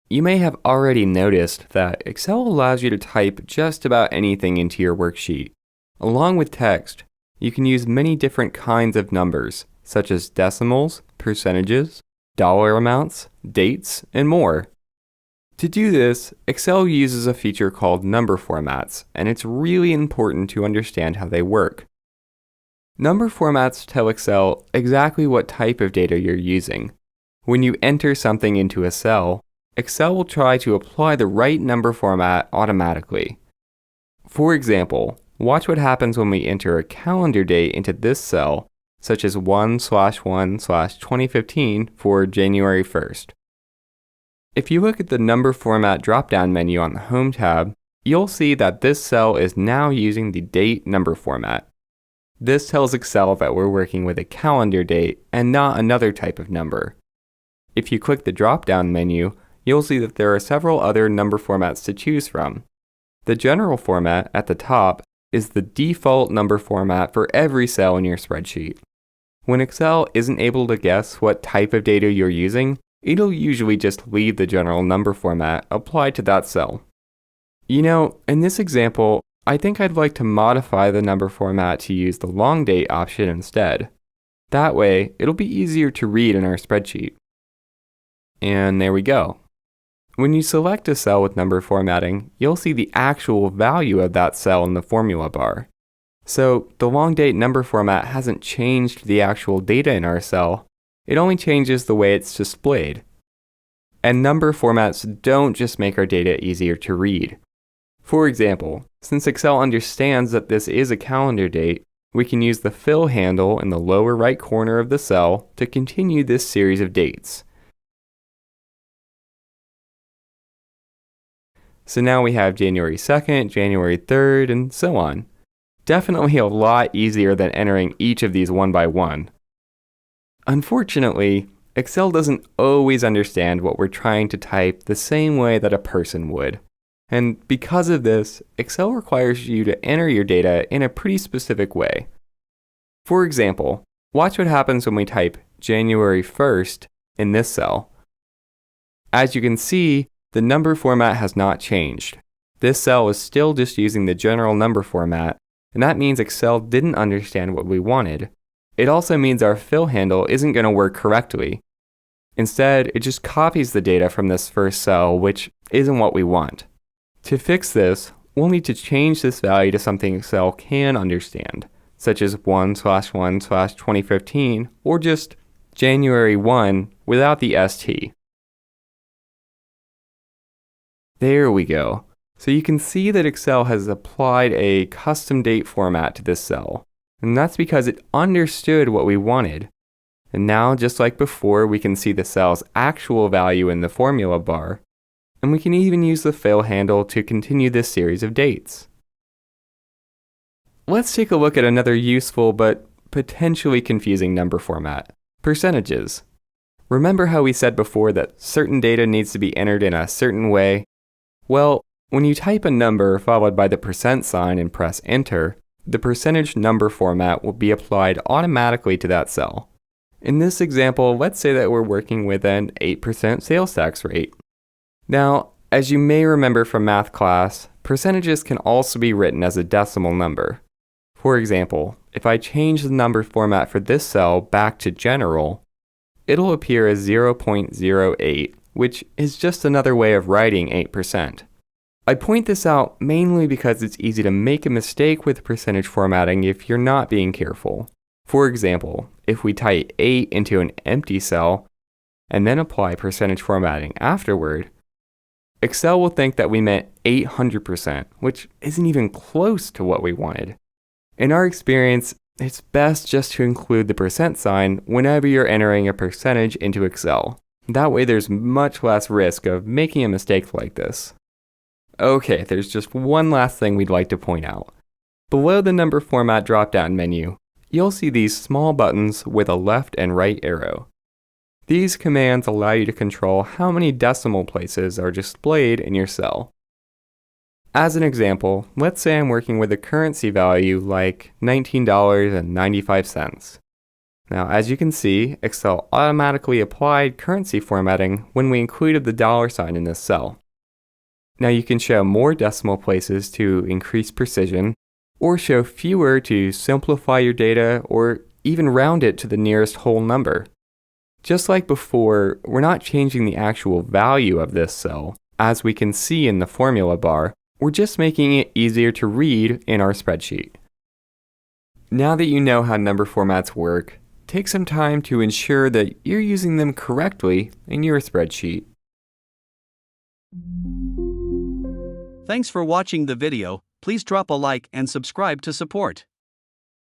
You may have already noticed that Excel allows you to type just about anything into your worksheet. Along with text, you can use many different kinds of numbers, such as decimals, percentages, dollar amounts, dates, and more. To do this, Excel uses a feature called number formats, and it's really important to understand how they work. Number formats tell Excel exactly what type of data you're using. When you enter something into a cell, Excel will try to apply the right number format automatically. For example, watch what happens when we enter a calendar date into this cell, such as 1/1/2015 for January 1st. If you look at the number format drop-down menu on the Home tab, you'll see that this cell is now using the date number format. This tells Excel that we're working with a calendar date and not another type of number. If you click the drop-down menu, you'll see that there are several other number formats to choose from. The general format at the top is the default number format for every cell in your spreadsheet. When Excel isn't able to guess what type of data you're using, it'll usually just leave the general number format applied to that cell. In this example, I think I'd like to modify the number format to use the long date option instead. That way, it'll be easier to read in our spreadsheet. And there we go. When you select a cell with number formatting, you'll see the actual value of that cell in the formula bar. So the long date number format hasn't changed the actual data in our cell, it only changes the way it's displayed. And number formats don't just make our data easier to read. For example, since Excel understands that this is a calendar date, we can use the fill handle in the lower right corner of the cell to continue this series of dates. So now we have January 2nd, January 3rd, and so on. Definitely a lot easier than entering each of these one by one. Unfortunately, Excel doesn't always understand what we're trying to type the same way that a person would. And because of this, Excel requires you to enter your data in a pretty specific way. For example, watch what happens when we type January 1st in this cell. As you can see, the number format has not changed. This cell is still just using the general number format, and that means Excel didn't understand what we wanted. It also means our fill handle isn't going to work correctly. Instead, it just copies the data from this first cell, which isn't what we want. To fix this, we'll need to change this value to something Excel can understand, such as 1/1/2015, or just January 1 without the ST. There we go. So you can see that Excel has applied a custom date format to this cell. And that's because it understood what we wanted. And now, just like before, we can see the cell's actual value in the formula bar. And we can even use the fill handle to continue this series of dates. Let's take a look at another useful but potentially confusing number format: percentages. Remember how we said before that certain data needs to be entered in a certain way? Well, when you type a number followed by the percent sign and press enter, the percentage number format will be applied automatically to that cell. In this example, let's say that we're working with an 8% sales tax rate. Now, as you may remember from math class, percentages can also be written as a decimal number. For example, if I change the number format for this cell back to general, it'll appear as 0.08, which is just another way of writing 8%. I point this out mainly because it's easy to make a mistake with percentage formatting if you're not being careful. For example, if we type 8 into an empty cell and then apply percentage formatting afterward, Excel will think that we meant 800%, which isn't even close to what we wanted. In our experience, it's best just to include the percent sign whenever you're entering a percentage into Excel. That way there's much less risk of making a mistake like this. Okay, there's just one last thing we'd like to point out. Below the number format drop-down menu, you'll see these small buttons with a left and right arrow. These commands allow you to control how many decimal places are displayed in your cell. As an example, let's say I'm working with a currency value like $19.95. Now, as you can see, Excel automatically applied currency formatting when we included the $sign in this cell. Now you can show more decimal places to increase precision, or show fewer to simplify your data, or even round it to the nearest whole number. Just like before, we're not changing the actual value of this cell, as we can see in the formula bar. We're just making it easier to read in our spreadsheet. Now that you know how number formats work, take some time to ensure that you're using them correctly in your spreadsheet. Thanks for watching the video. Please drop a like and subscribe to support.